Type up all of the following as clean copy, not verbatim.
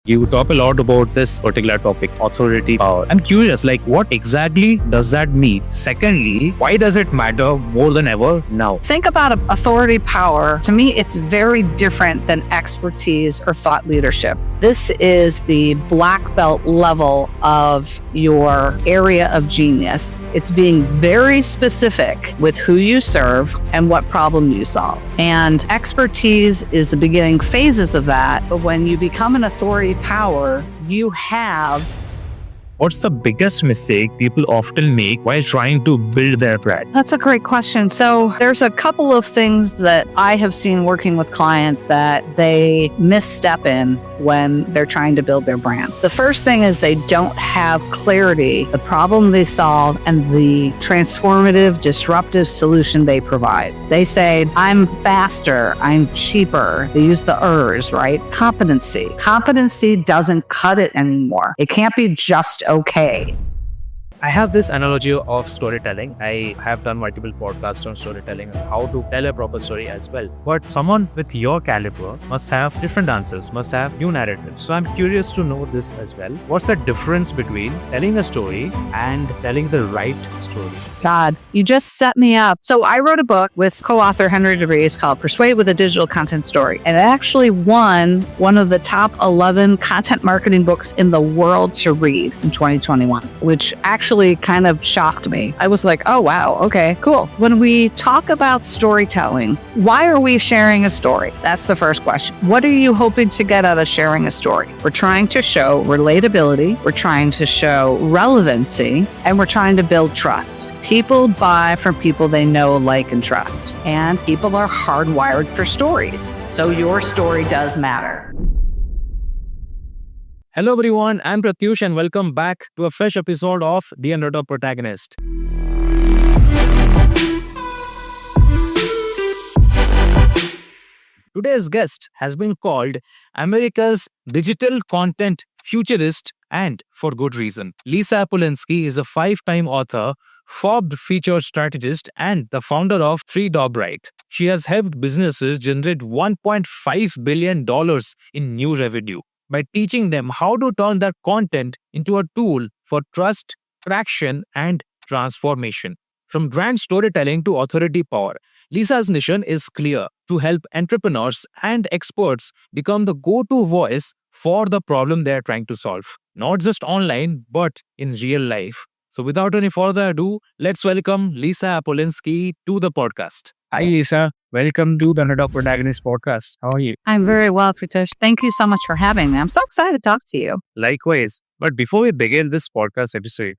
You talk a lot about this particular topic, authority power. I'm curious, what exactly does that mean? Secondly, why does it matter more than ever now? Think about authority power. To me, it's very different than expertise or thought leadership. This is the black belt level of your area of genius. It's being very specific with who you serve and what problem you solve. And expertise is the beginning phases of that. But when you become an authority power, you have. What's the biggest mistake people often make while trying to build their brand? That's a great question. So there's a couple of things that I have seen working with clients that they misstep in when they're trying to build their brand. The first thing is they don't have clarity, the problem they solve, and the transformative, disruptive solution they provide. They say, I'm faster, I'm cheaper. They use the ers, right? Competency. Competency doesn't cut it anymore. It can't be just okay. I have this analogy of storytelling. I have done multiple podcasts on storytelling and how to tell a proper story as well. But someone with your caliber must have different answers, must have new narratives. So I'm curious to know this as well. What's the difference between telling a story and telling the right story? God, you just set me up. So I wrote a book with co-author Henry DeVries called Persuade with a Digital Content Story. And it actually won one of the top 11 content marketing books in the world to read in 2021, which actually kind of shocked me. I was like, oh, wow, okay, cool. When we talk about storytelling, why are we sharing a story? That's the first question. What are you hoping to get out of sharing a story? We're trying to show relatability, we're trying to show relevancy, and we're trying to build trust. People buy from people they know, like, and trust. And people are hardwired for stories. So your story does matter. Hello everyone, I'm Pratyush and welcome back to a fresh episode of The Underdog Protagonist. Today's guest has been called America's Digital Content Futurist, and for good reason. Lisa Apolinski is a 5-time author, Forbes-featured strategist, and the founder of Right. She has helped businesses generate $1.5 billion in new revenue by teaching them how to turn their content into a tool for trust, traction, and transformation. From brand storytelling to authority power, Lisa's mission is clear: to help entrepreneurs and experts become the go-to voice for the problem they are trying to solve, not just online, but in real life. So without any further ado, let's welcome Lisa Apolinski to the podcast. Hi, Lisa. Welcome to the Underdog Protagonist podcast. How are you? I'm very well, Pratyush. Thank you so much for having me. I'm so excited to talk to you. Likewise. But before we begin this podcast episode,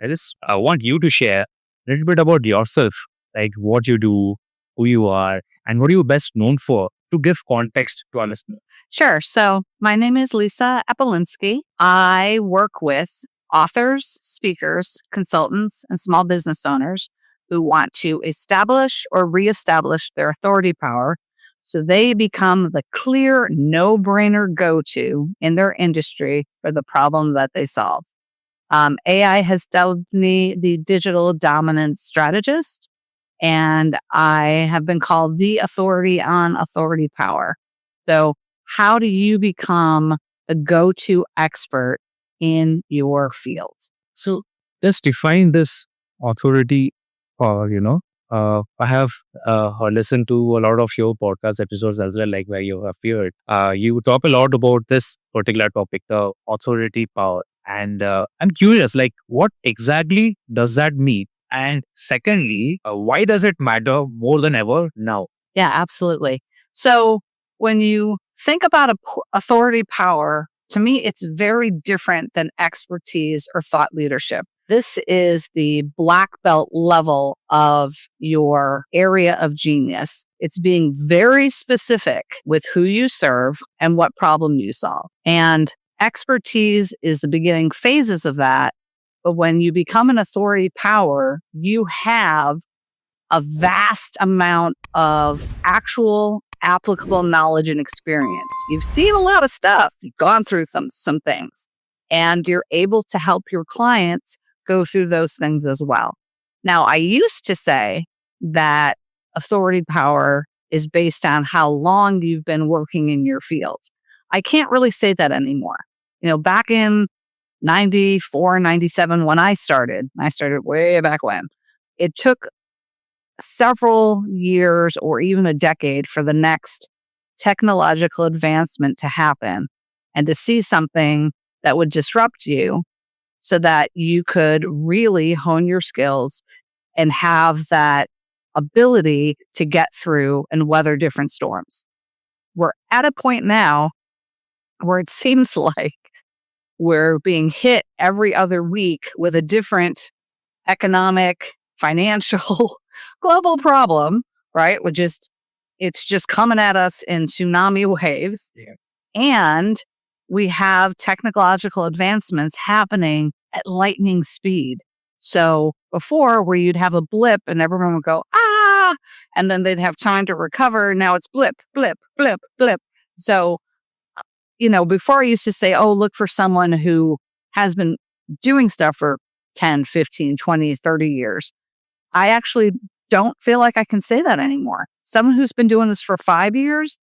I want you to share a little bit about yourself, like what you do, who you are, and what are you best known for, to give context to our listeners. Sure. So my name is Lisa Apolinski. I work with authors, speakers, consultants, and small business owners who want to establish or reestablish their authority power so they become the clear, no-brainer go-to in their industry for the problem that they solve. AI has dubbed me the digital dominance strategist, and I have been called the authority on authority power. So how do you become a go-to expert in your field? So just define this authority power, I have listened to a lot of your podcast episodes as well, like where you have appeared. You talk a lot about this particular topic, the authority power. And I'm curious, what exactly does that mean? And secondly, why does it matter more than ever now? Yeah, absolutely. So when you think about authority power, to me, it's very different than expertise or thought leadership. This is the black belt level of your area of genius. It's being very specific with who you serve and what problem you solve. And expertise is the beginning phases of that. But when you become an authority power, you have a vast amount of actual applicable knowledge and experience. You've seen a lot of stuff. You've gone through some things, and you're able to help your clients go through those things as well. Now, I used to say that authority power is based on how long you've been working in your field. I can't really say that anymore. Back in 94, 97, when I started way back when, it took several years or even a decade for the next technological advancement to happen and to see something that would disrupt you so that you could really hone your skills and have that ability to get through and weather different storms. We're at a point now where it seems like we're being hit every other week with a different economic, financial, global problem, right? It's just coming at us in tsunami waves. Yeah. And we have technological advancements happening at lightning speed. So before, where you'd have a blip and everyone would go, ah, and then they'd have time to recover. Now it's blip, blip, blip, blip. So, before I used to say, oh, look for someone who has been doing stuff for 10, 15, 20, 30 years. I actually don't feel like I can say that anymore. Someone who's been doing this for 5 years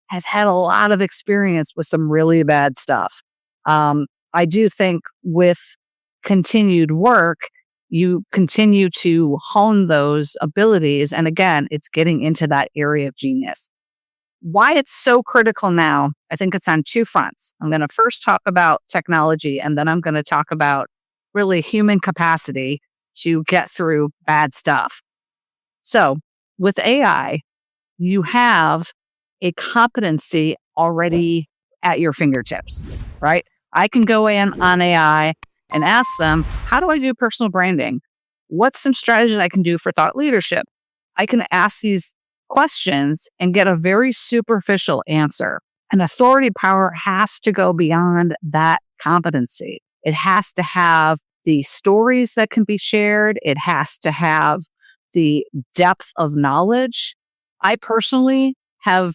has had a lot of experience with some really bad stuff. I do think with continued work, you continue to hone those abilities. And again, it's getting into that area of genius. Why it's so critical now, I think it's on two fronts. I'm going to first talk about technology, and then I'm going to talk about really human capacity to get through bad stuff. So with AI, you have a competency already at your fingertips, right? I can go in on AI and ask them, how do I do personal branding? What's some strategies I can do for thought leadership? I can ask these questions and get a very superficial answer. And authority power has to go beyond that competency. It has to have the stories that can be shared. It has to have the depth of knowledge. I personally have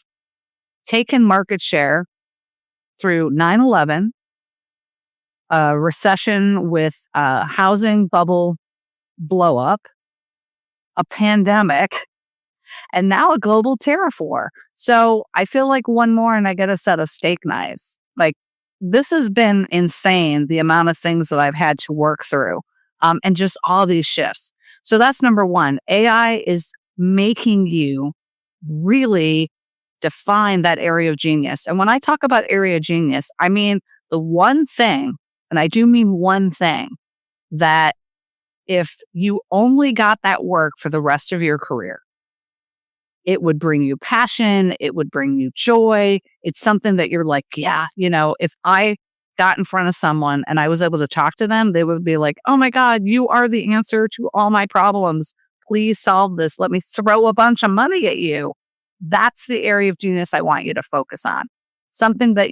taken market share through 9/11, a recession with a housing bubble blow up, a pandemic, and now a global tariff war. So I feel like one more and I get a set of steak knives. Like, this has been insane, the amount of things that I've had to work through, and just all these shifts. So that's number one. AI is making you really define that area of genius. And when I talk about area of genius, I mean the one thing, and I do mean one thing, that if you only got that work for the rest of your career, it would bring you passion. It would bring you joy. It's something that you're like, yeah, if I got in front of someone and I was able to talk to them, they would be like, oh my God, you are the answer to all my problems. Please solve this. Let me throw a bunch of money at you. That's the area of genius I want you to focus on. Something that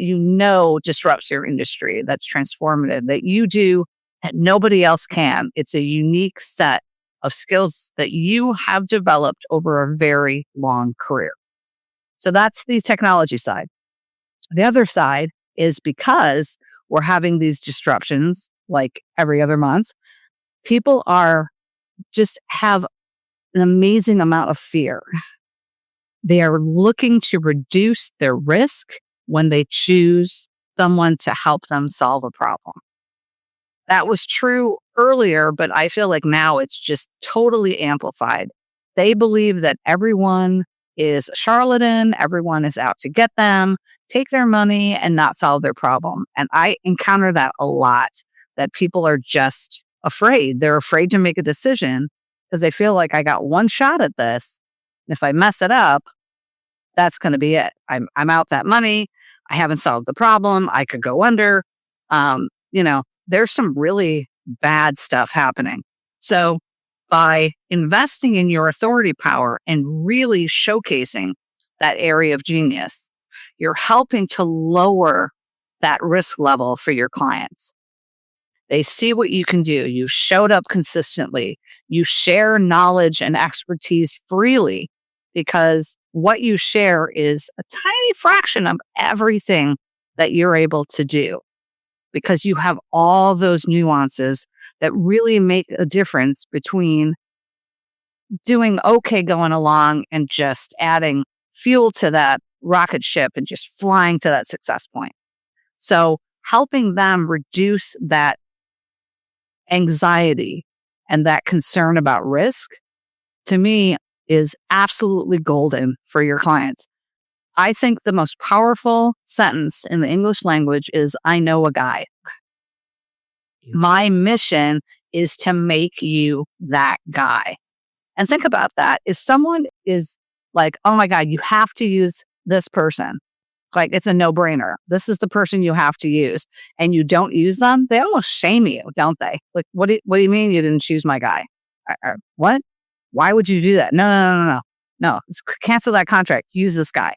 disrupts your industry, that's transformative, that you do that nobody else can. It's a unique set of skills that you have developed over a very long career. So that's the technology side. The other side is because we're having these disruptions like every other month, people just have an amazing amount of fear. They are looking to reduce their risk when they choose someone to help them solve a problem. That was true earlier, but I feel like now it's just totally amplified. They believe that everyone is a charlatan, everyone is out to get them, take their money, and not solve their problem. And I encounter that a lot, that people are just afraid. They're afraid to make a decision because they feel like, I got one shot at this. And if I mess it up, that's going to be it. I'm out that money. I haven't solved the problem. I could go under. There's some really bad stuff happening. So by investing in your authority power and really showcasing that area of genius, you're helping to lower that risk level for your clients. They see what you can do. You showed up consistently. You share knowledge and expertise freely, because what you share is a tiny fraction of everything that you're able to do, because you have all those nuances that really make a difference between doing okay going along and just adding fuel to that rocket ship and just flying to that success point. So helping them reduce that anxiety and that concern about risk, to me, is absolutely golden for your clients. I think the most powerful sentence in the English language is, I know a guy. My mission is to make you that guy. And think about that. If someone is like, oh my God, you have to use this person, like it's a no-brainer. This is the person you have to use, and you don't use them, they almost shame you, don't they? Like, what do you mean you didn't choose my guy? What? Why would you do that? No. No, cancel that contract. Use this guy.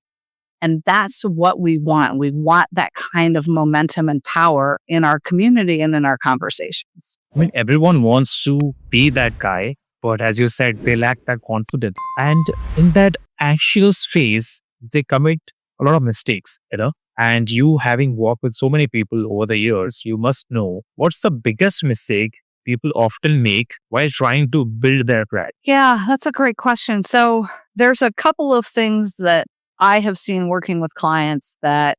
And that's what we want. We want that kind of momentum and power in our community and in our conversations. I mean, everyone wants to be that guy, but as you said, they lack that confidence. And in that anxious phase, they commit a lot of mistakes, And you, having worked with so many people over the years, you must know what's the biggest mistake people often make while trying to build their brand. Yeah, that's a great question. So there's a couple of things that I have seen working with clients that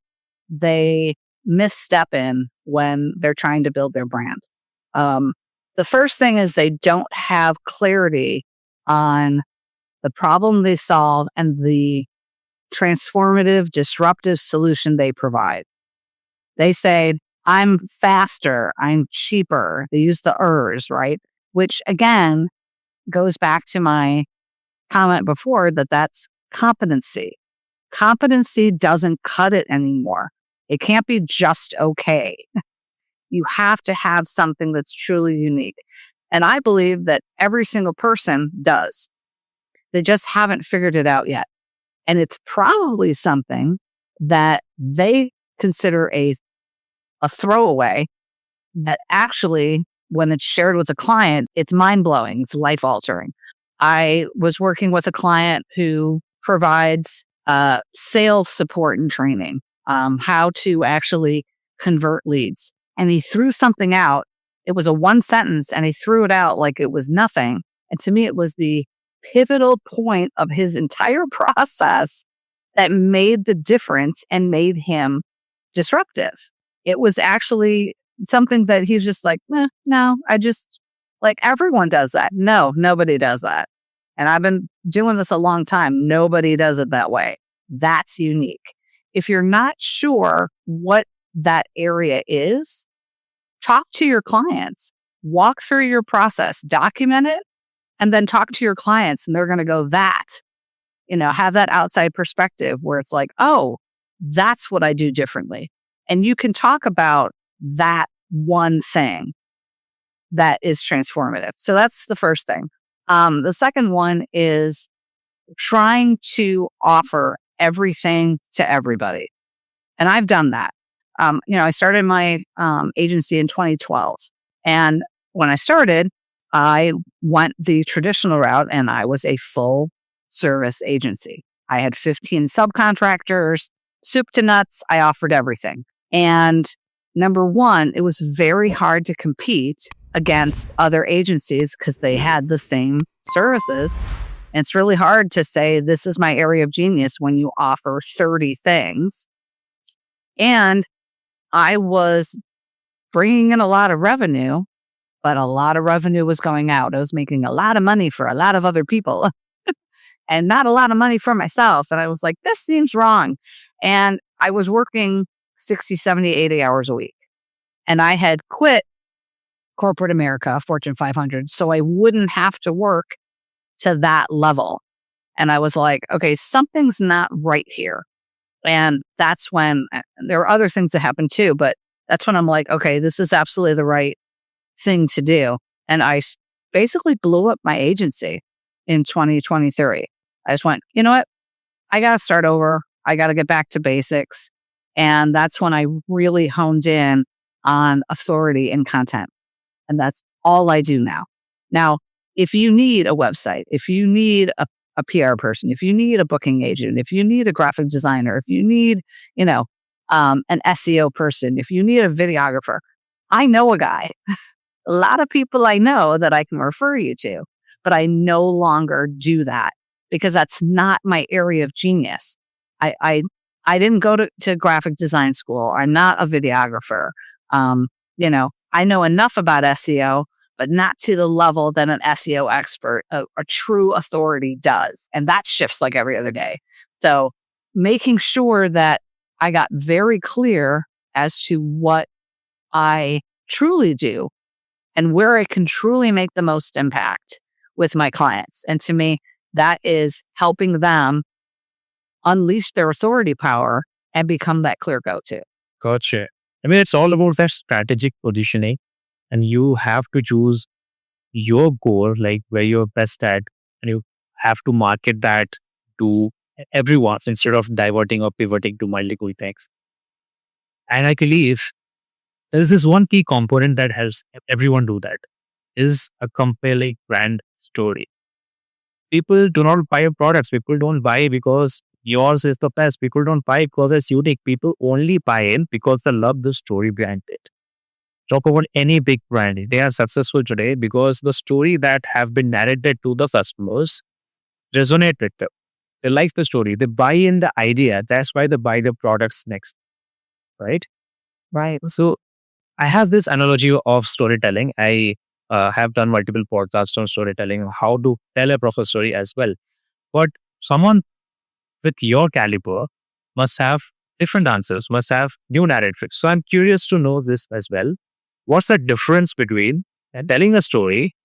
they misstep in when they're trying to build their brand. The first thing is they don't have clarity on the problem they solve and the transformative, disruptive solution they provide. They say, I'm faster, I'm cheaper. They use the ers, right? Which again goes back to my comment before that that's competency. Competency doesn't cut it anymore. It can't be just okay. You have to have something that's truly unique. And I believe that every single person does. They just haven't figured it out yet. And it's probably something that they consider a throwaway that actually, when it's shared with a client, it's mind-blowing. It's life-altering. I was working with a client who provides sales support and training, how to actually convert leads. And he threw something out. It was a one sentence, and he threw it out like it was nothing. And to me, it was the pivotal point of his entire process that made the difference and made him disruptive. It was actually something that he's just like, no, I just, like, everyone does that. No, nobody does that. And I've been doing this a long time. Nobody does it that way. That's unique. If you're not sure what that area is, talk to your clients, walk through your process, document it, and then talk to your clients, and they're going to go, have that outside perspective where it's like, oh, that's what I do differently. And you can talk about that one thing that is transformative. So that's the first thing. The second one is trying to offer everything to everybody. And I've done that. I started my agency in 2012. And when I started, I went the traditional route and I was a full service agency. I had 15 subcontractors, soup to nuts. I offered everything. And number one, it was very hard to compete against other agencies because they had the same services. And it's really hard to say, this is my area of genius when you offer 30 things. And I was bringing in a lot of revenue, but a lot of revenue was going out. I was making a lot of money for a lot of other people and not a lot of money for myself. And I was like, this seems wrong. And I was working 60, 70, 80 hours a week. And I had quit corporate America, Fortune 500, so I wouldn't have to work to that level. And I was like, okay, something's not right here. And that's when there were other things that happened too, but that's when I'm like, okay, this is absolutely the right thing to do. And I basically blew up my agency in 2023. I just went, you know what? I got to start over. I got to get back to basics. And that's when I really honed in on authority and content. And that's all I do now. Now, if you need a website, if you need a PR person, if you need a booking agent, if you need a graphic designer, if you need, an SEO person, if you need a videographer, I know a guy. A lot of people I know that I can refer you to, but I no longer do that because that's not my area of genius. I I didn't go to graphic design school. I'm not a videographer. I know enough about SEO, but not to the level that an SEO expert, a true authority does. And that shifts like every other day. So making sure that I got very clear as to what I truly do and where I can truly make the most impact with my clients. And to me, that is helping them unleash their authority power and become that clear go-to. Gotcha. I mean, it's all about that strategic positioning, and you have to choose your core, like where you're best at, and you have to market that to everyone instead of diverting or pivoting to multiple things. And I believe there's this one key component that helps everyone do that is a compelling brand story. People do not buy your products. People don't buy because yours is the best. People don't buy because it's unique. People only buy in because they love the story behind it. Talk about any big brand. They are successful today because the story that have been narrated to the customers resonate with them. They like the story. They buy in the idea. That's why they buy the products next, right? Right. So I have this analogy of storytelling. I have done multiple podcasts on storytelling, how to tell a proper story as well. But someone with your caliber must have different answers, must have new narratives. So I'm curious to know this as well. What's the difference between telling a story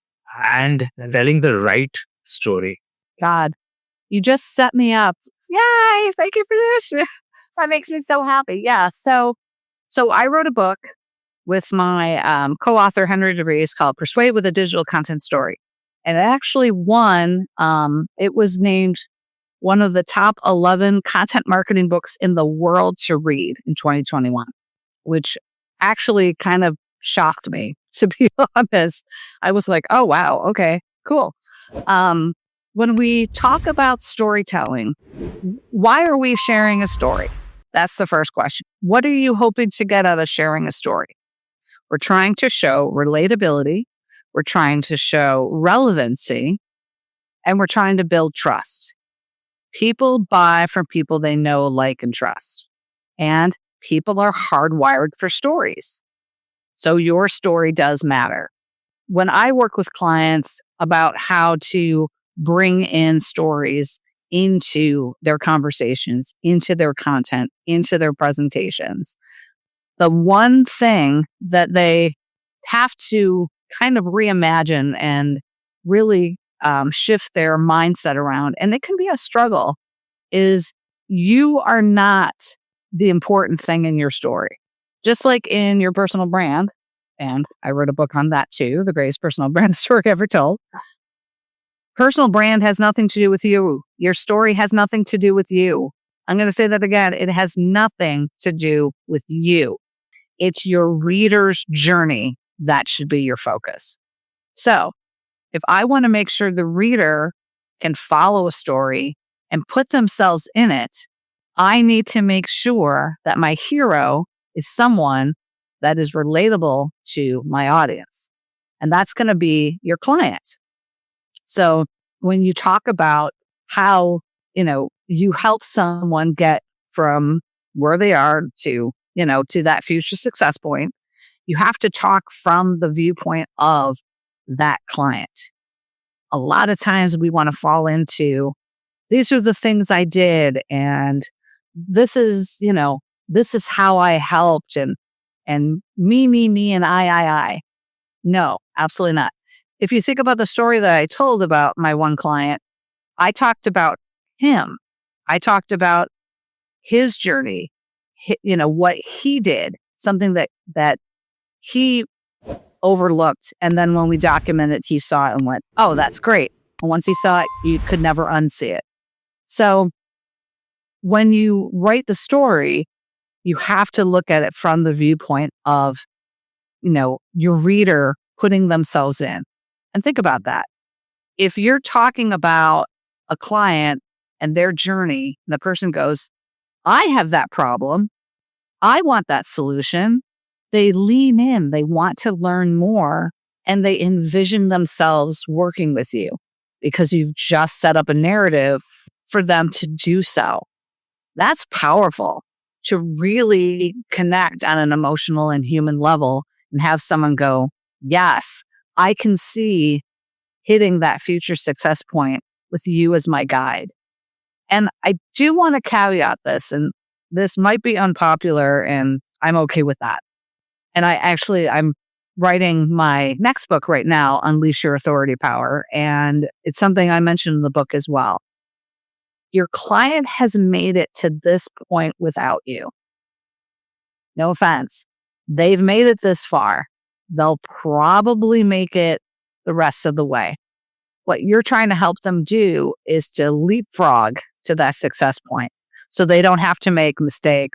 and telling the right story? God, you just set me up. Yay! Thank you for this. That makes me so happy. Yeah. So I wrote a book with my co-author Henry DeVries called "Persuade with a Digital Content Story," and it actually won. It was named one of the top 11 content marketing books in the world to read in 2021, which actually kind of shocked me, to be honest. I was like, oh, wow. Okay, cool. When we talk about storytelling, why are we sharing a story? That's the first question. What are you hoping to get out of sharing a story? We're trying to show relatability. We're trying to show relevancy. And we're trying to build trust. People buy from people they know, like, and trust. And people are hardwired for stories. So your story does matter. When I work with clients about how to bring in stories into their conversations, into their content, into their presentations, the one thing that they have to kind of reimagine and really shift their mindset around, and it can be a struggle, is you are not the important thing in your story. Just like in your personal brand, and I wrote a book on that too, The Greatest Personal Brand Story Ever Told. Personal brand has nothing to do with you. Your story has nothing to do with you. I'm going to say that again. It has nothing to do with you. It's your reader's journey that should be your focus. So if I want to make sure the reader can follow a story and put themselves in it, I need to make sure that my hero is someone that is relatable to my audience. And that's going to be your client. So when you talk about how, you help someone get from where they are to that future success point, you have to talk from the viewpoint of that client. A lot of times we want to fall into, these are the things I did, and this is how I helped, and me, and I. No, absolutely not. If you think about the story that I told about my one client, I talked about him. I talked about his journey, what he did, something that he overlooked. And then when we documented, he saw it and went, oh, that's great. And once he saw it, you could never unsee it. So when you write the story, you have to look at it from the viewpoint of, your reader putting themselves in. And think about that. If you're talking about a client and their journey, the person goes, I have that problem. I want that solution. They lean in, they want to learn more, and they envision themselves working with you because you've just set up a narrative for them to do so. That's powerful to really connect on an emotional and human level and have someone go, yes, I can see hitting that future success point with you as my guide. And I do want to caveat this, and this might be unpopular, and I'm okay with that. And I'm writing my next book right now, Unleash Your Authority Power. And it's something I mentioned in the book as well. Your client has made it to this point without you. No offense. They've made it this far. They'll probably make it the rest of the way. What you're trying to help them do is to leapfrog to that success point so they don't have to make mistake,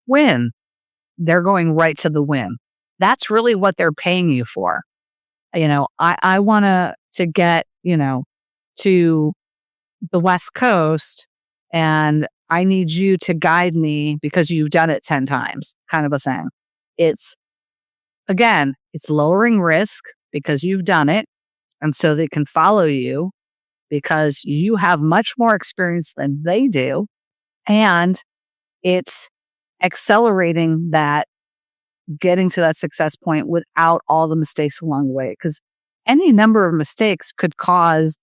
win. They're going right to the win. That's really what they're paying you for. I want to get, to the West Coast, and I need you to guide me because you've done it 10 times, kind of a thing. It's lowering risk because you've done it. And so they can follow you because you have much more experience than they do. And it's accelerating that, getting to that success point without all the mistakes along the way. Because any number of mistakes could cause,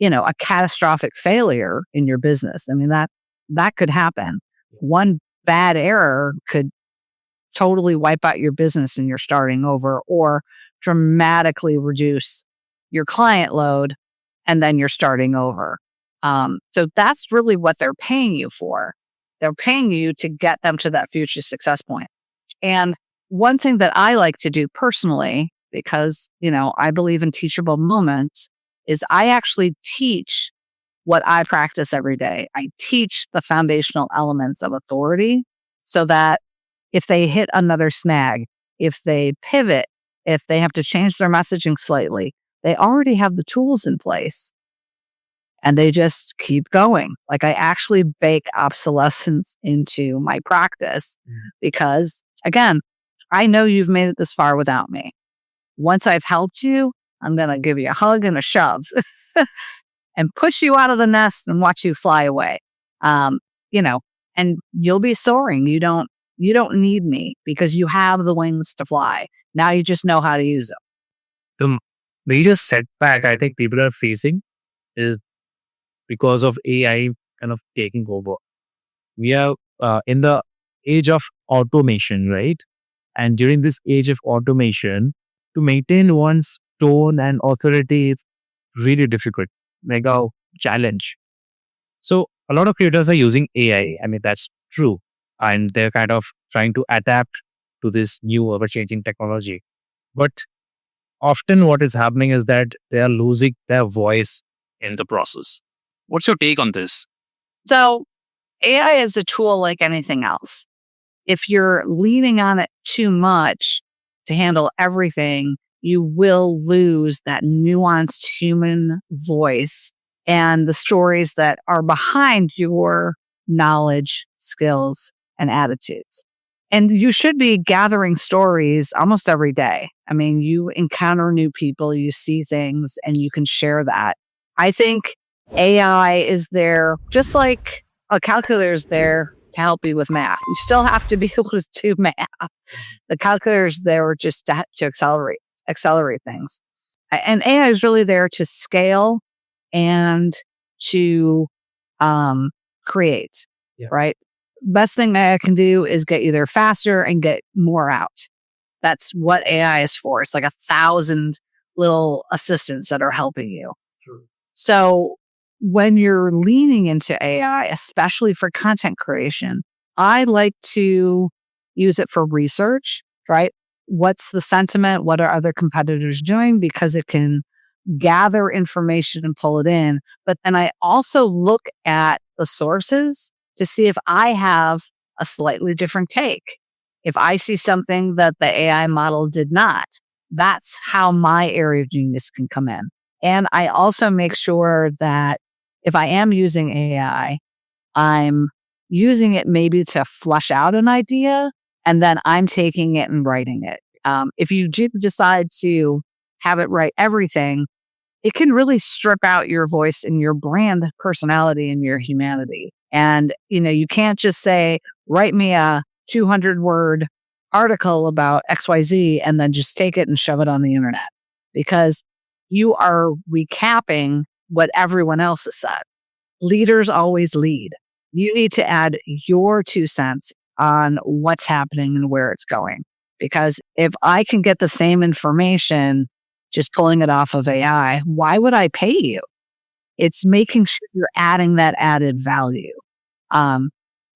a catastrophic failure in your business. I mean, that could happen. One bad error could totally wipe out your business and you're starting over, or dramatically reduce your client load and then you're starting over. So that's really what they're paying you for. They're paying you to get them to that future success point. And one thing that I like to do personally, because, I believe in teachable moments, is I actually teach what I practice every day. I teach the foundational elements of authority so that if they hit another snag, if they pivot, if they have to change their messaging slightly, they already have the tools in place and they just keep going. Like, I actually bake obsolescence into my practice because, again, I know you've made it this far without me. Once I've helped you, I'm going to give you a hug and a shove and push you out of the nest and watch you fly away. And you'll be soaring. You don't need me because you have the wings to fly. Now you just know how to use them. The major setback I think people are facing is because of AI kind of taking over. We are in the age of automation, right? And during this age of automation, to maintain one's tone and authority is really difficult, like a challenge. So a lot of creators are using AI. I mean, that's true. And they're kind of trying to adapt to this new ever-changing technology. But often what is happening is that they are losing their voice in the process. What's your take on this? So AI is a tool like anything else. If you're leaning on it too much to handle everything, you will lose that nuanced human voice and the stories that are behind your knowledge, skills, and attitudes. And you should be gathering stories almost every day. I mean, you encounter new people, you see things, and you can share that. I think AI is there, just like a calculator is there to help you with math. You still have to be able to do math. The calculator is there just to accelerate things. And AI is really there to scale and to create, right? Best thing that I can do is get you there faster and get more out. That's what AI is for. It's like 1,000 little assistants that are helping you. Sure. So when you're leaning into AI, especially for content creation, I like to use it for research, right? What's the sentiment? What are other competitors doing? Because it can gather information and pull it in. But then I also look at the sources to see if I have a slightly different take. If I see something that the AI model did not, that's how my area of genius can come in. And I also make sure that if I am using AI, I'm using it maybe to flush out an idea, and then I'm taking it and writing it. If you do decide to have it write everything, it can really strip out your voice and your brand personality and your humanity. And, you can't just say, write me a 200-word article about XYZ and then just take it and shove it on the internet, because you are recapping what everyone else has said. Leaders always lead. You need to add your 2 cents on what's happening and where it's going. Because if I can get the same information just pulling it off of AI, why would I pay you? It's making sure you're adding that added value. And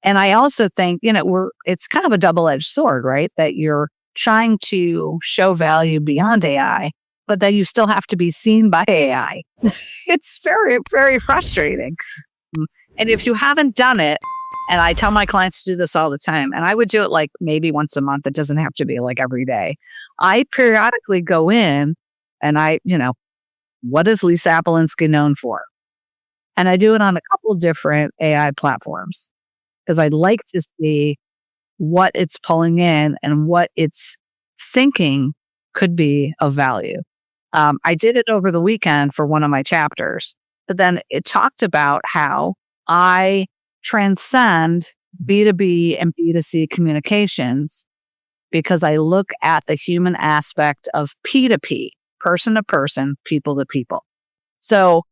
I also think, it's kind of a double-edged sword, right? That you're trying to show value beyond AI, but that you still have to be seen by AI. It's very, very frustrating. And if you haven't done it, and I tell my clients to do this all the time, and I would do it like maybe once a month. It doesn't have to be like every day. I periodically go in and what is Lisa Apolinski known for? And I do it on a couple different AI platforms because I'd like to see what it's pulling in and what it's thinking could be of value. I did it over the weekend for one of my chapters, but then it talked about how I transcend B2B and B2C communications because I look at the human aspect of P2P, person to person, people to people. So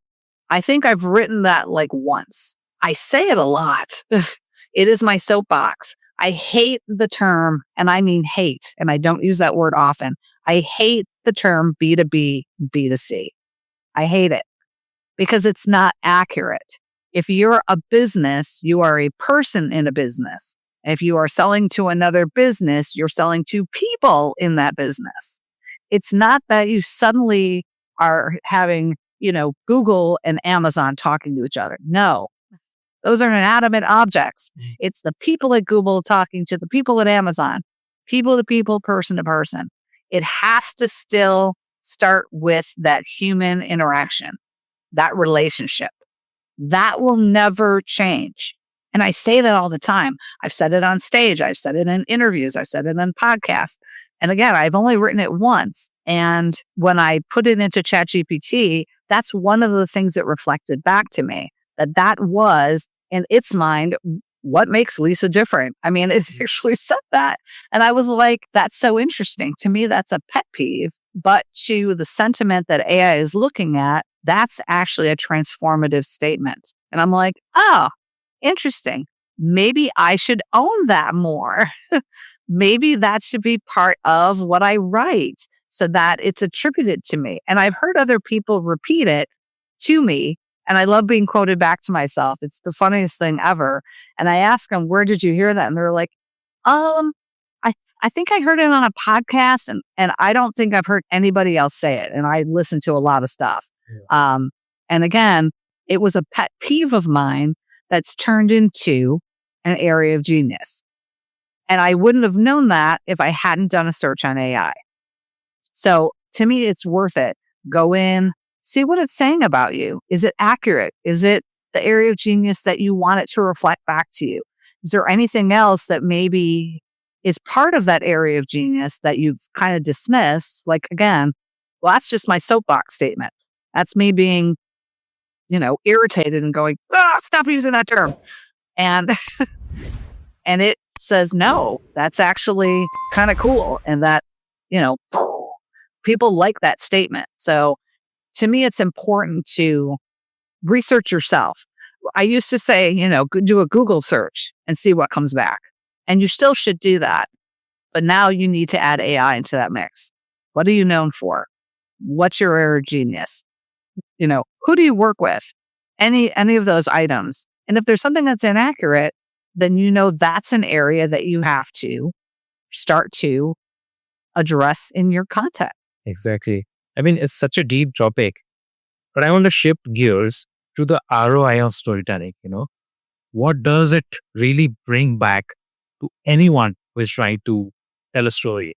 I think I've written that like once. I say it a lot. It is my soapbox. I hate the term, and I mean hate, and I don't use that word often. I hate the term B2B, B2C. I hate it because it's not accurate. If you're a business, you are a person in a business. If you are selling to another business, you're selling to people in that business. It's not that you suddenly are having, Google and Amazon talking to each other. No, those are inanimate objects. It's the people at Google talking to the people at Amazon, people to people, person to person. It has to still start with that human interaction, that relationship. That will never change. And I say that all the time. I've said it on stage. I've said it in interviews. I've said it in podcasts. And again, I've only written it once. And when I put it into ChatGPT, that's one of the things it reflected back to me, that was, in its mind, what makes Lisa different. I mean, it actually said that. And I was like, that's so interesting. To me, that's a pet peeve. But to the sentiment that AI is looking at, that's actually a transformative statement. And I'm like, oh, interesting. Maybe I should own that more. Maybe that should be part of what I write so that it's attributed to me. And I've heard other people repeat it to me. And I love being quoted back to myself. It's the funniest thing ever. And I ask them, where did you hear that? And they're like, I think I heard it on a podcast, and I don't think I've heard anybody else say it. And I listen to a lot of stuff. Yeah. And again, it was a pet peeve of mine that's turned into an area of genius. And I wouldn't have known that if I hadn't done a search on AI. So to me, it's worth it. Go in, see what it's saying about you. Is it accurate? Is it the area of genius that you want it to reflect back to you? Is there anything else that maybe is part of that area of genius that you've kind of dismissed? Like, again, well, that's just my soapbox statement. That's me being, irritated and going, stop using that term. And, and it says, no, that's actually kind of cool. And that, people like that statement. So to me, it's important to research yourself. I used to say, do a Google search and see what comes back. And you still should do that. But now you need to add AI into that mix. What are you known for? What's your area of genius? Who do you work with? Any of those items. And if there's something that's inaccurate, then that's an area that you have to start to address in your content. Exactly. I mean, it's such a deep topic, but I want to shift gears to the ROI of storytelling. What does it really bring back to anyone who is trying to tell a story?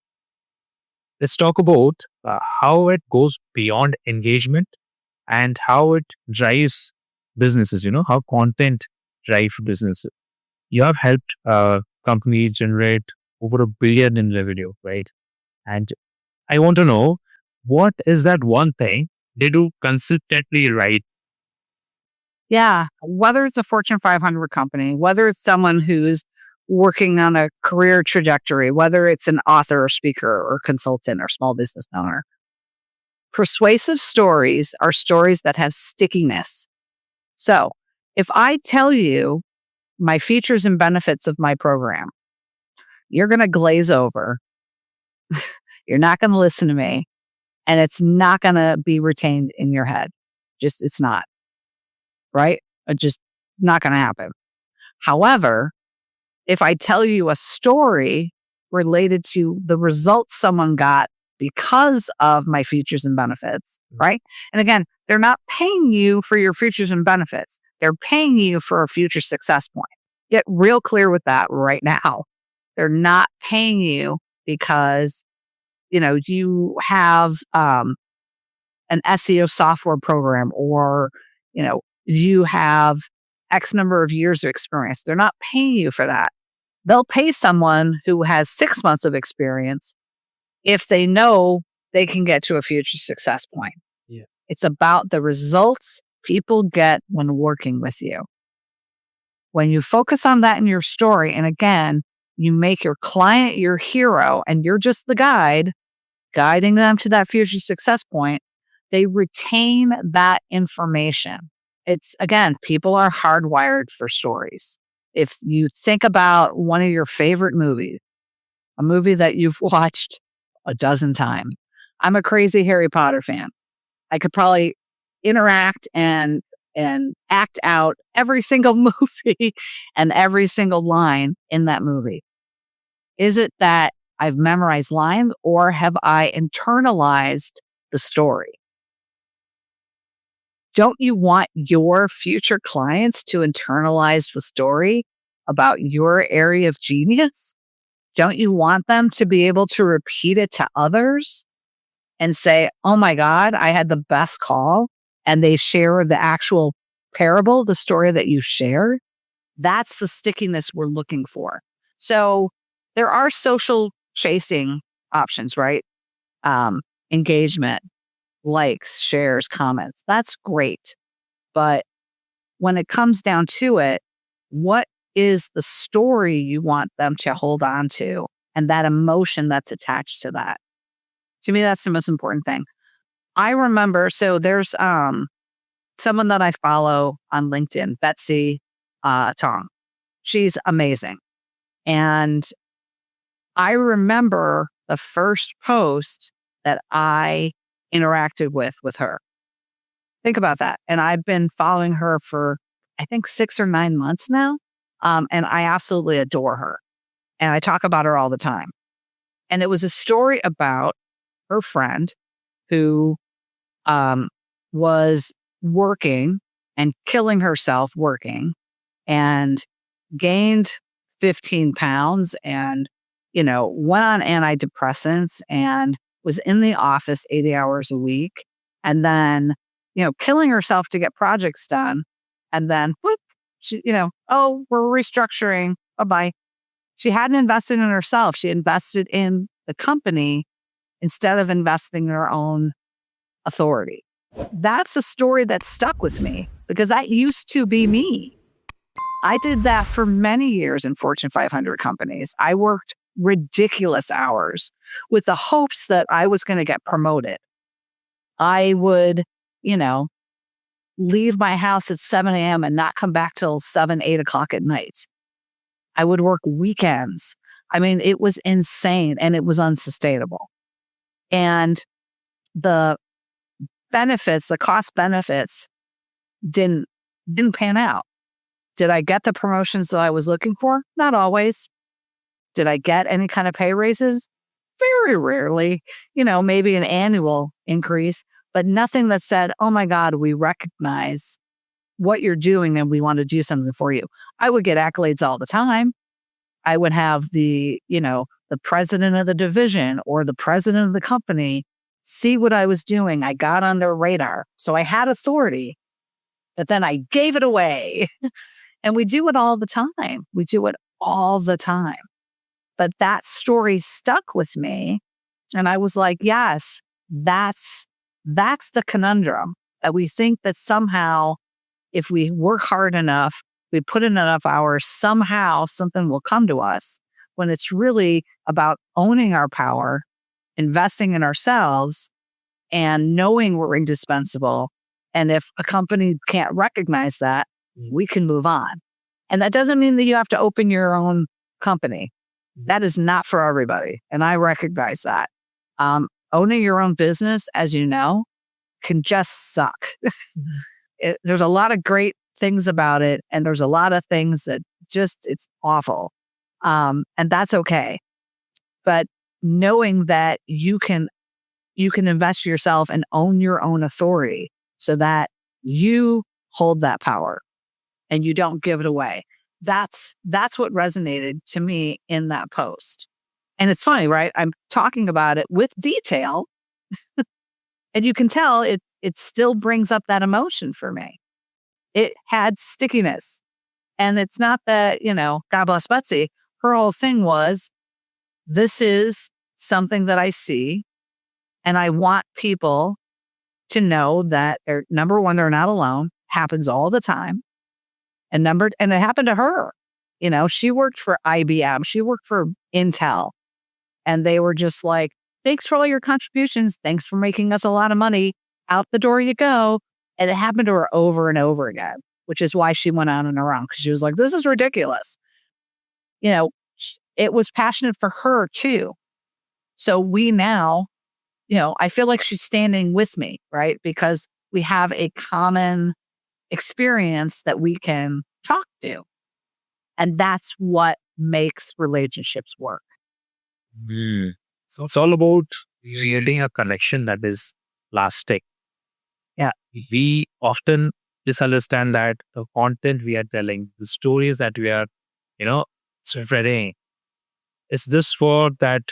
Let's talk about how it goes beyond engagement and how it drives businesses, how content drives businesses. You have helped companies generate over $1 billion in revenue, right? And I want to know, what is that one thing they do consistently right. Yeah. Whether it's a Fortune 500 company, whether it's someone who's working on a career trajectory, whether it's an author or speaker or consultant or small business owner, persuasive stories are stories that have stickiness. So if I tell you my features and benefits of my program, you're going to glaze over. You're not going to listen to me, and it's not going to be retained in your head. It's not, right? It's just not going to happen. However, if I tell you a story related to the results someone got because of my features and benefits, right? And again, they're not paying you for your features and benefits. They're paying you for a future success point. Get real clear with that right now. They're not paying you because, you have an SEO software program, or, you have X number of years of experience. They're not paying you for that. They'll pay someone who has 6 months of experience if they know they can get to a future success point. Yeah. It's about the results people get when working with you. When you focus on that in your story, and again, you make your client your hero and you're just the guide, guiding them to that future success point, they retain that information. It's, again, people are hardwired for stories. If you think about one of your favorite movies, a movie that you've watched a dozen times. I'm a crazy Harry Potter fan. I could probably interact and act out every single movie and every single line in that movie. Is it that I've memorized lines, or have I internalized the story? Don't you want your future clients to internalize the story about your area of genius? Don't you want them to be able to repeat it to others and say, oh my God, I had the best call, and they share the actual parable, the story that you shared? That's the stickiness we're looking for. So there are social chasing options, right? Engagement, likes, shares, comments. That's great. But when it comes down to it, what is the story you want them to hold on to, and that emotion that's attached to that? To me, that's the most important thing. I remember, so there's someone that I follow on LinkedIn, Betsy Tong. She's amazing. And I remember the first post that I interacted with her. Think about that. And I've been following her for, I think, 6 or 9 months now. And I absolutely adore her. And I talk about her all the time. And it was a story about her friend who was working and killing herself working, and gained 15 pounds and, went on antidepressants and was in the office 80 hours a week, and then, killing herself to get projects done. And then, whoop, she, oh, we're restructuring. Bye-bye. She hadn't invested in herself. She invested in the company instead of investing in her own authority. That's a story that stuck with me because that used to be me. I did that for many years in Fortune 500 companies. I worked ridiculous hours with the hopes that I was going to get promoted. I would, leave my house at 7 a.m. and not come back till 7, 8 o'clock at night. I would work weekends. I mean, it was insane and it was unsustainable. And the benefits, the cost benefits didn't pan out. Did I get the promotions that I was looking for? Not always. Did I get any kind of pay raises? Very rarely, maybe an annual increase, but nothing that said, oh my God, we recognize what you're doing and we want to do something for you. I would get accolades all the time. I would have the president of the division or the president of the company see what I was doing. I got on their radar. So I had authority, but then I gave it away. And we do it all the time. We do it all the time. But that story stuck with me. And I was like, yes, that's That's the conundrum, that we think that somehow if we work hard enough, we put in enough hours, somehow something will come to us, when it's really about owning our power, investing in ourselves, and knowing we're indispensable. And if a company can't recognize that, we can move on. And that doesn't mean that you have to open your own company. That is not for everybody. And I recognize that. Owning your own business, as you know, can just suck. There's a lot of great things about it. And there's a lot of things that it's awful. And that's okay. But knowing that you can invest yourself and own your own authority so that you hold that power and you don't give it away. That's what resonated to me in that post. And it's funny, right? I'm talking about it with detail and you can tell it still brings up that emotion for me. It had stickiness. And it's not that, God bless Betsy. Her whole thing was, this is something that I see, and I want people to know that number one, they're not alone. Happens all the time. And it happened to her. She worked for IBM. She worked for Intel. And they were just like, thanks for all your contributions. Thanks for making us a lot of money. Out the door you go. And it happened to her over and over again, which is why she went on her own, because she was like, this is ridiculous. It was passionate for her too. So we now, I feel like she's standing with me, right? Because we have a common experience that we can talk to. And that's what makes relationships work. So it's all about creating a connection that is lasting. Yeah. We often misunderstand that the content we are telling, the stories that we are, spreading, is this for that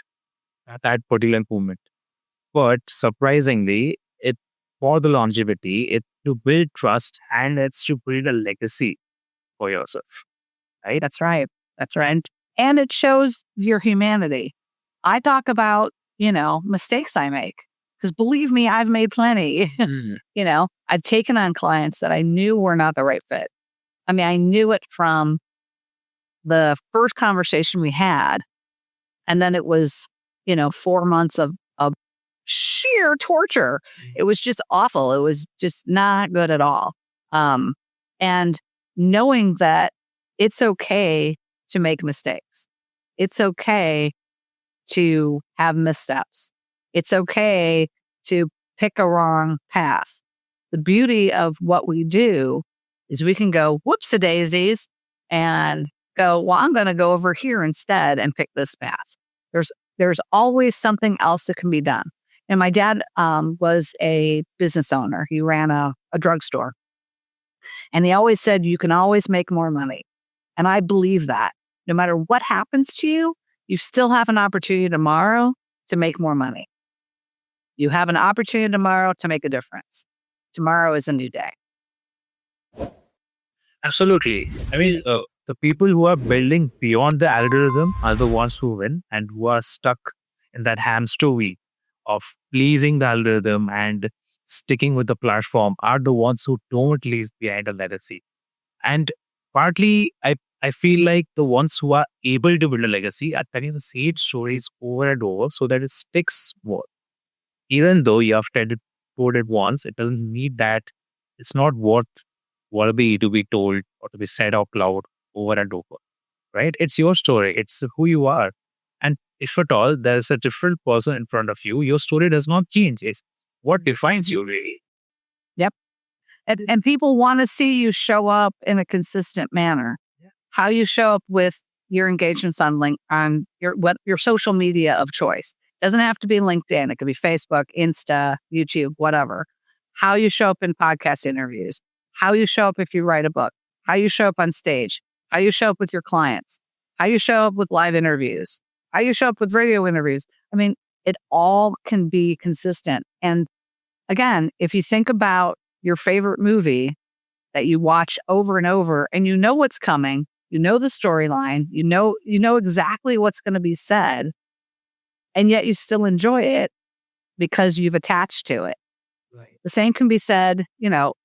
particular movement. But surprisingly, it's for the longevity, it's to build trust, and it's to build a legacy for yourself. Right? That's right. That's right. And it shows your humanity. I talk about, mistakes I make, because believe me, I've made plenty. I've taken on clients that I knew were not the right fit. I mean, I knew it from the first conversation we had. And then it was, 4 months of sheer torture. It was just awful. It was just not good at all. And knowing that it's okay to make mistakes. It's okay to have missteps. It's okay to pick a wrong path. The beauty of what we do is we can go whoops-a-daisies and go, well, I'm going to go over here instead and pick this path. There's always something else that can be done. And my dad was a business owner. He ran a drugstore. And he always said, you can always make more money. And I believe that. No matter what happens to you, you still have an opportunity tomorrow to make more money. You have an opportunity tomorrow to make a difference. Tomorrow is a new day. Absolutely. I mean, the people who are building beyond the algorithm are the ones who win, and who are stuck in that hamster wheel of pleasing the algorithm and sticking with the platform are the ones who don't leave behind a legacy. And partly, I feel like the ones who are able to build a legacy are telling the same stories over and over so that it sticks more. Even though you have told it once, it doesn't mean that it's not worthy to be told or to be said out loud over and over, right? It's your story. It's who you are. And if at all there's a different person in front of you, your story does not change. It's what defines you really. Yep. And people want to see you show up in a consistent manner. Yeah. How you show up with your engagements on your social media of choice. Doesn't have to be LinkedIn. It could be Facebook, Insta, YouTube, whatever. How you show up in podcast interviews. How you show up if you write a book. How you show up on stage. How you show up with your clients. How you show up with live interviews. How you show up with radio interviews. I mean, it all can be consistent. And again, if you think about your favorite movie that you watch over and over, and you know what's coming, you know the storyline, you know exactly what's going to be said, and yet you still enjoy it because you've attached to it. Right. The same can be said,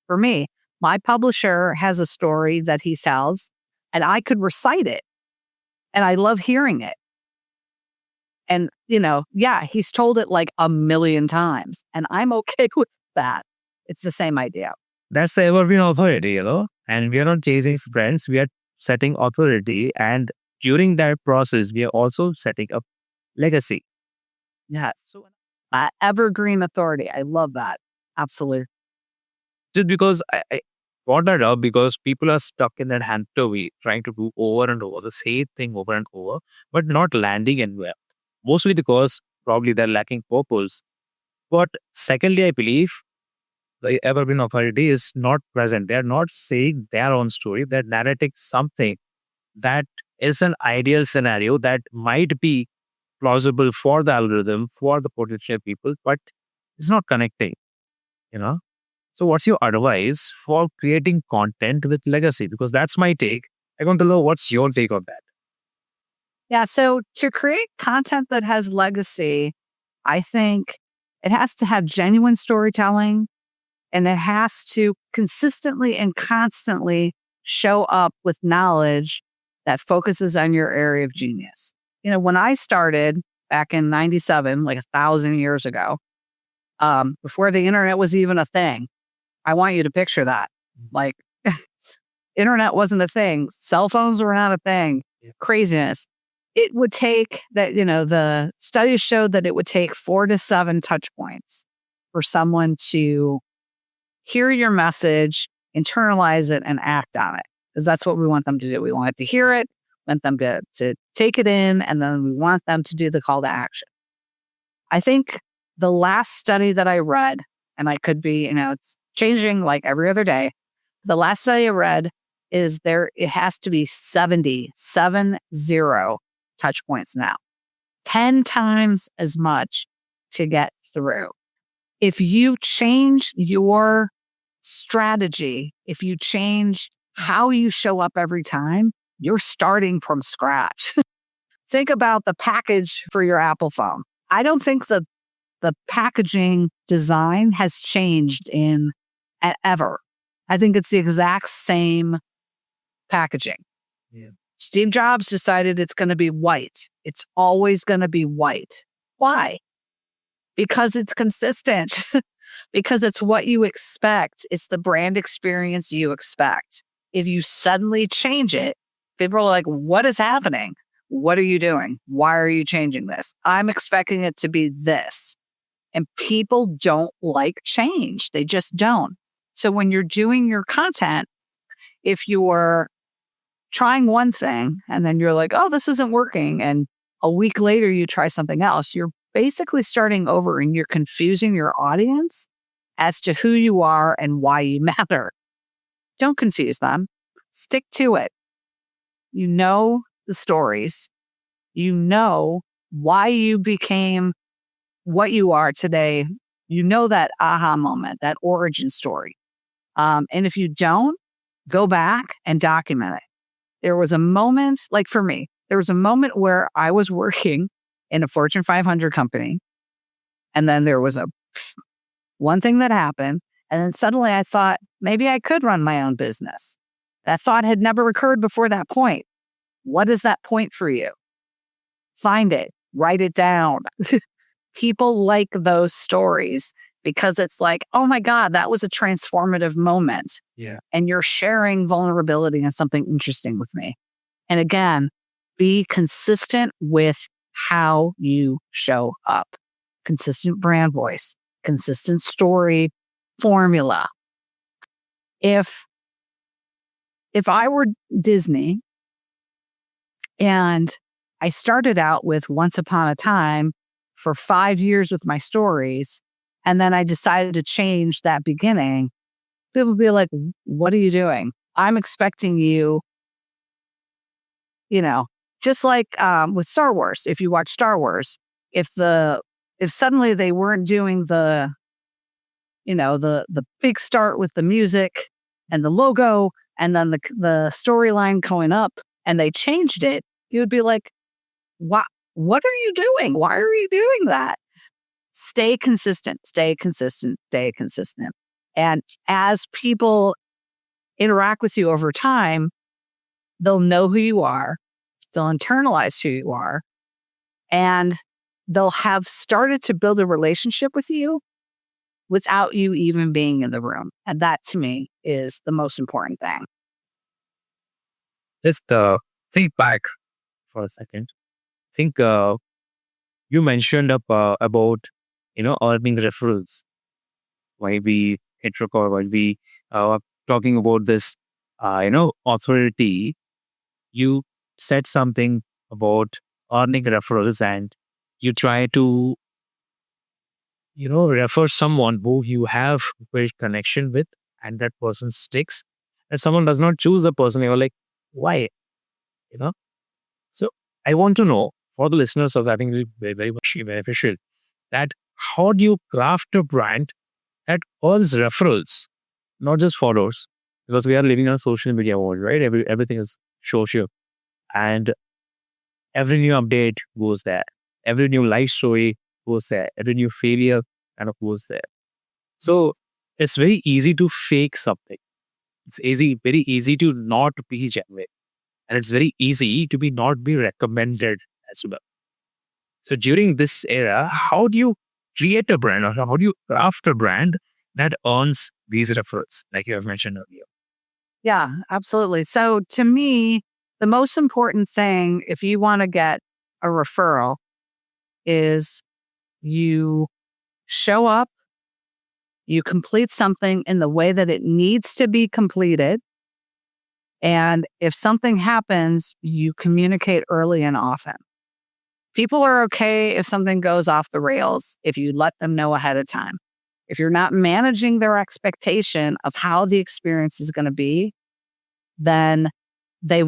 for me. My publisher has a story that he sells, and I could recite it, and I love hearing it. And, he's told it like a million times, and I'm okay with that. It's the same idea. That's the evergreen authority, and we are not chasing trends, we are setting authority. And during that process, we are also setting up legacy. Yes. So, evergreen authority. I love that. Absolutely. Just because I brought that up because people are stuck in that hamster wheel, trying to do over and over the same thing over and over, but not landing anywhere. Mostly because probably they're lacking purpose. But secondly, I believe the evergreen authority is not present. They're not saying their own story. They're narrating something that is an ideal scenario that might be plausible for the algorithm, for the potential people, but it's not connecting, you know? So, what's your advice for creating content with legacy? Because that's my take. I want to know what's your take on that. Yeah. So to create content that has legacy, I think it has to have genuine storytelling, and it has to consistently and constantly show up with knowledge that focuses on your area of genius. When I started back in 97, like 1,000 years ago, before the internet was even a thing, I want you to picture that. Like, internet wasn't a thing. Cell phones were not a thing. Yeah. Craziness. It would take that, the studies showed that it would take 4 to 7 touch points for someone to hear your message, internalize it, and act on it. Because that's what we want them to do. We want it to hear it, want them to take it in, and then we want them to do the call to action. I think the last study that I read, and I could be, it's changing like every other day. The last study I read is it has to be 70 touch points now, 10 times as much to get through. If you change your strategy, if you change how you show up every time, you're starting from scratch. Think about the package for your Apple phone. I don't think the packaging design has changed in ever. I think it's the exact same packaging. Yeah. Steve Jobs decided it's going to be white. It's always going to be white. Why? Because it's consistent. Because it's what you expect. It's the brand experience you expect. If you suddenly change it, people are like, what is happening? What are you doing? Why are you changing this? I'm expecting it to be this. And people don't like change. They just don't. So when you're doing your content, if you're trying one thing and then you're like, oh, this isn't working, and a week later you try something else, you're basically starting over and you're confusing your audience as to who you are and why you matter. Don't confuse them. Stick to it. You know the stories. You know why you became what you are today. You know that aha moment, that origin story. And if you don't, go back and document it. There was a moment, like for me, there was a moment where I was working in a Fortune 500 company. And then there was one thing that happened. And then suddenly I thought, maybe I could run my own business. That thought had never occurred before that point. What is that point for you? Find it, write it down. People like those stories because it's like, oh my God, that was a transformative moment. Yeah. And you're sharing vulnerability and something interesting with me. And again, be consistent with how you show up. Consistent brand voice, consistent story formula. If I were Disney and I started out with Once Upon a Time for 5 years with my stories, and then I decided to change that beginning, people would be like, what are you doing? I'm expecting you, just like with Star Wars. If you watch Star Wars, if suddenly they weren't doing the big start with the music and the logo and then the storyline going up and they changed it, you would be like, what are you doing? Why are you doing that? stay consistent, stay consistent, stay consistent. And as people interact with you over time, they'll know who you are, they'll internalize who you are, and they'll have started to build a relationship with you without you even being in the room. And that to me is the most important thing. Let's think back for a second. Think you mentioned about earning referrals. Why we hit record? While we talking about this, authority. You said something about earning referrals, and you try to refer someone who you have built connection with, and that person sticks. And someone does not choose the person, you're like, why? You know. So I want to know, for the listeners of that, I think it will be very, very much beneficial, that how do you craft a brand that earns referrals, not just followers? Because we are living in a social media world, right? Everything is social. And every new update goes there. Every new life story goes there. Every new failure kind of goes there. So it's very easy to fake something. It's very easy to not be genuine. And it's very easy to not be recommended as well. So during this era, how do you create a brand, or how do you craft a brand that earns these referrals, like you have mentioned earlier? Yeah, absolutely. So to me, the most important thing, if you want to get a referral, is you show up, you complete something in the way that it needs to be completed. And if something happens, you communicate early and often. People are okay if something goes off the rails if you let them know ahead of time. If you're not managing their expectation of how the experience is going to be, then they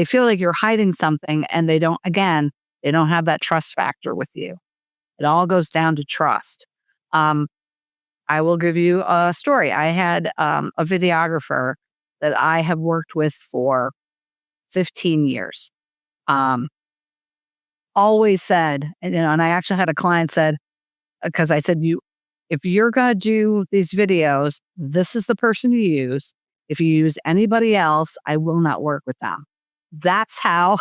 feel like you're hiding something, and they don't have that trust factor with you. It all goes down to trust. I will give you a story. I had a videographer that I have worked with for 15 years. Always said, and I actually had a client said, because I said, if you're going to do these videos, this is the person you use. If you use anybody else, I will not work with them. That's how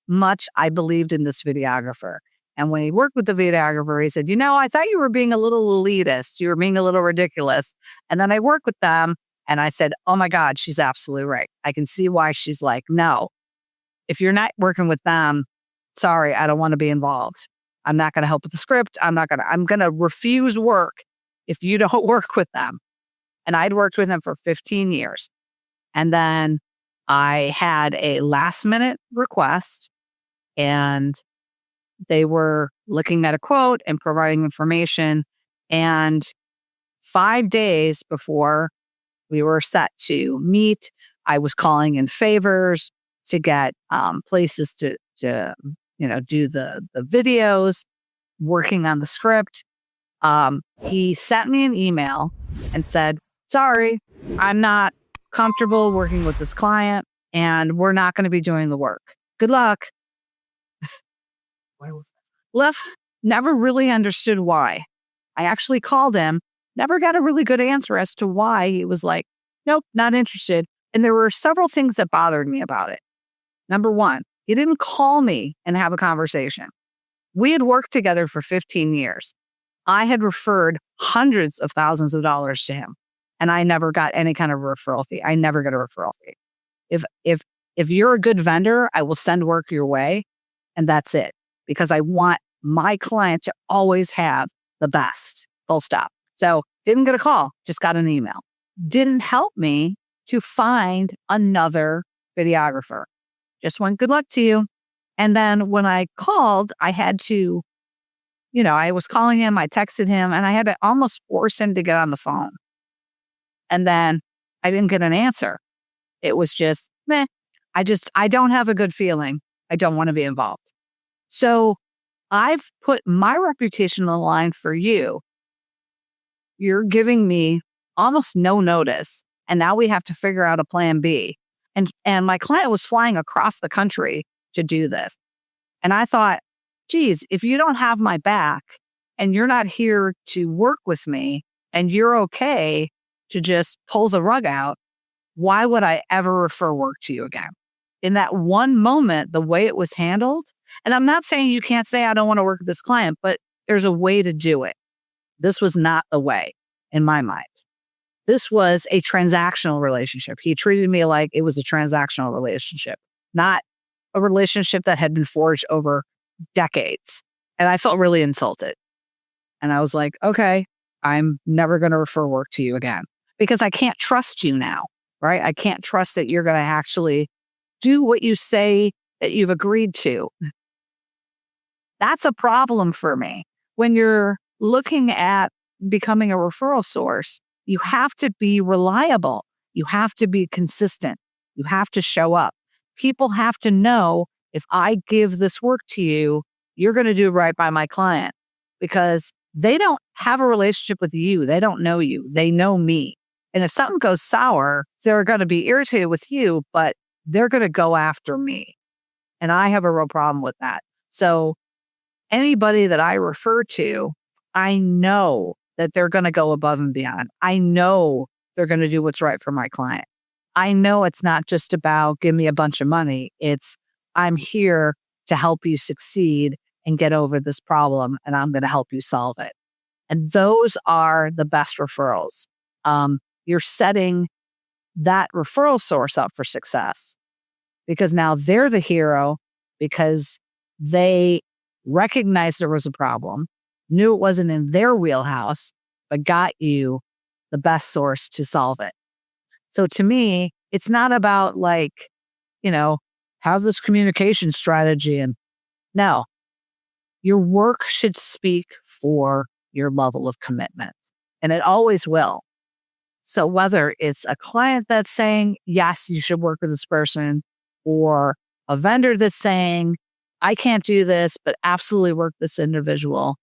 much I believed in this videographer. And when he worked with the videographer, he said, I thought you were being a little elitist. You were being a little ridiculous. And then I worked with them, and I said, oh my God, she's absolutely right. I can see why she's like, no, if you're not working with them, sorry, I don't want to be involved. I'm not going to help with the script. I'm going to refuse work if you don't work with them. And I'd worked with him for 15 years. And then I had a last minute request, and they were looking at a quote and providing information. And 5 days before we were set to meet, I was calling in favors to get places to do the videos, working on the script. He sent me an email and said, sorry, I'm not comfortable working with this client, and we're not going to be doing the work. Good luck. Why was that? Lev never really understood why. I actually called him, never got a really good answer as to why he was like, nope, not interested. And there were several things that bothered me about it. Number one, he didn't call me and have a conversation. We had worked together for 15 years. I had referred hundreds of thousands of dollars to him, and I never got any kind of referral fee. I never get a referral fee. If you're a good vendor, I will send work your way, and that's it. Because I want my client to always have the best, full stop. So didn't get a call, just got an email. Didn't help me to find another videographer. Just went, good luck to you. And then when I called, I had to, I was calling him, I texted him, and I had to almost force him to get on the phone. And then I didn't get an answer. It was just, meh. I don't have a good feeling. I don't want to be involved. So I've put my reputation on the line for you. You're giving me almost no notice. And now we have to figure out a plan B. And my client was flying across the country to do this. And I thought, geez, if you don't have my back and you're not here to work with me and you're okay to just pull the rug out, why would I ever refer work to you again? In that one moment, the way it was handled, and I'm not saying you can't say, I don't want to work with this client, but there's a way to do it. This was not the way in my mind. This was a transactional relationship. He treated me like it was a transactional relationship, not a relationship that had been forged over decades. And I felt really insulted. And I was like, okay, I'm never going to refer work to you again because I can't trust you now, right? I can't trust that you're going to actually do what you say that you've agreed to. That's a problem for me. When you're looking at becoming a referral source, you have to be reliable. You have to be consistent. You have to show up. People have to know if I give this work to you, you're going to do right by my client because they don't have a relationship with you. They don't know you. They know me. And if something goes sour, they're going to be irritated with you, but they're going to go after me. And I have a real problem with that. So anybody that I refer to, I know that they're going to go above and beyond. I know they're going to do what's right for my client. I know it's not just about give me a bunch of money. It's I'm here to help you succeed and get over this problem, and I'm going to help you solve it. And those are the best referrals. You're setting that referral source up for success because now they're the hero because they recognized there was a problem, knew it wasn't in their wheelhouse, but got you the best source to solve it. So to me, it's not about like, how's this communication strategy? And no, your work should speak for your level of commitment, and it always will. So whether it's a client that's saying, yes, you should work with this person, or a vendor that's saying, I can't do this, but absolutely work this individual,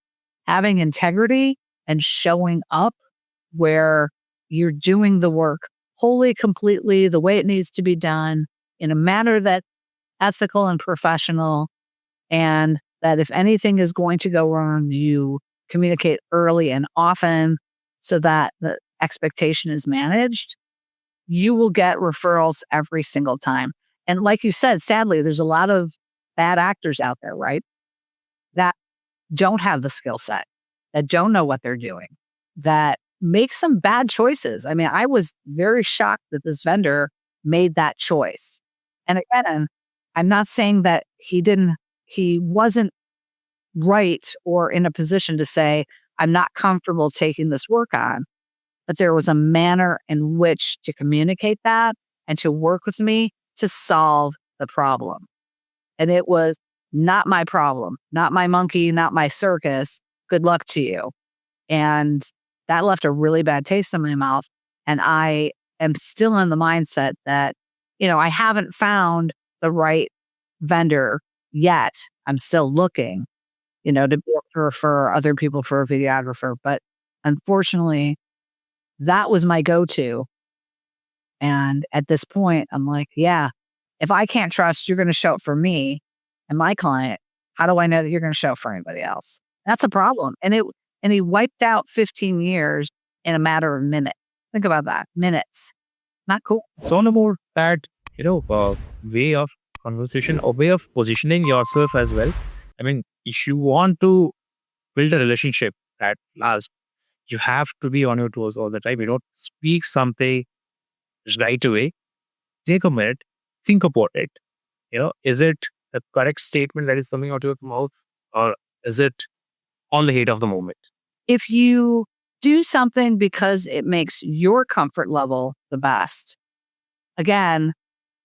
having integrity and showing up where you're doing the work wholly, completely, the way it needs to be done in a manner that's ethical and professional. And that if anything is going to go wrong, you communicate early and often so that the expectation is managed, you will get referrals every single time. And like you said, sadly, there's a lot of bad actors out there, right? That don't have the skill set, that don't know what they're doing, that make some bad choices. I mean, I was very shocked that this vendor made that choice. And again, I'm not saying that he wasn't right or in a position to say, I'm not comfortable taking this work on, but there was a manner in which to communicate that and to work with me to solve the problem. And it was not my problem, not my monkey, not my circus. Good luck to you. And that left a really bad taste in my mouth. And I am still in the mindset that, I haven't found the right vendor yet. I'm still looking, to be able to refer other people for a videographer. But unfortunately, that was my go-to. And at this point, I'm like, yeah, if I can't trust you're going to show up for me and my client, how do I know that you're going to show up for anybody else? That's a problem. And he wiped out 15 years in a matter of minutes. Think about that. Minutes. Not cool. It's all about that, way of conversation or way of positioning yourself as well. I mean, if you want to build a relationship that lasts, you have to be on your toes all the time. You don't speak something right away. Take a minute, think about it. Is it a correct statement that is coming out of your mouth, or is it on the heat of the moment? If you do something because it makes your comfort level the best, again,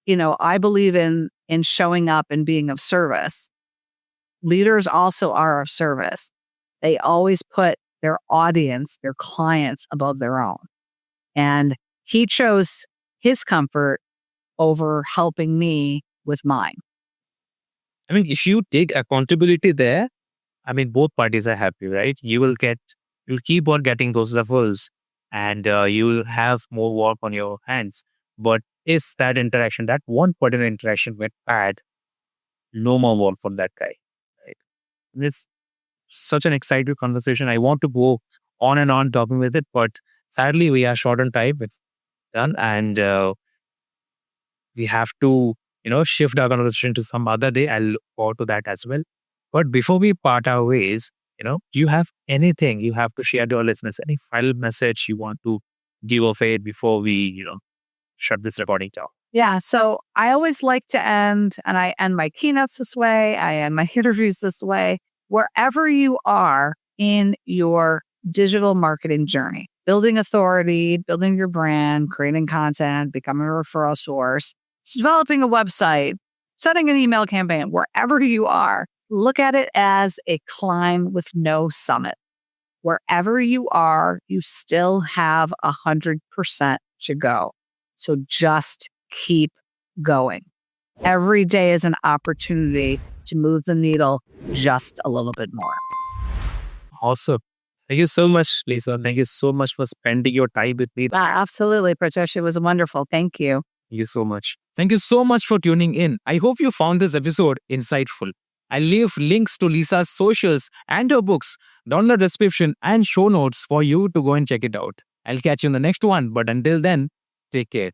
I believe in showing up and being of service. Leaders also are of service. They always put their audience, their clients above their own. And he chose his comfort over helping me with mine. I mean, if you take accountability there, I mean, both parties are happy, right? You'll keep on getting those levels, and you'll have more work on your hands. But is that interaction, that one particular interaction went bad, no more work for that guy, right? It's such an exciting conversation. I want to go on and on talking with it, but sadly, we are short on time. It's done. And we have to, shift our conversation to some other day. I'll look forward to that as well. But before we part our ways, you have anything you have to share to our listeners, any final message you want to give of it before we, shut this recording down? Yeah. So I always like to end, and I end my keynotes this way. I end my interviews this way. Wherever you are in your digital marketing journey, building authority, building your brand, creating content, becoming a referral source, developing a website, setting an email campaign, wherever you are, look at it as a climb with no summit. Wherever you are, you still have 100% to go. So just keep going. Every day is an opportunity to move the needle just a little bit more. Awesome. Thank you so much, Lisa. Thank you so much for spending your time with me. Absolutely, Pratyush. It was wonderful. Thank you. Thank you so much. Thank you so much for tuning in. I hope you found this episode insightful. I'll leave links to Lisa's socials and her books down in the description and show notes for you to go and check it out. I'll catch you in the next one. But until then, take care.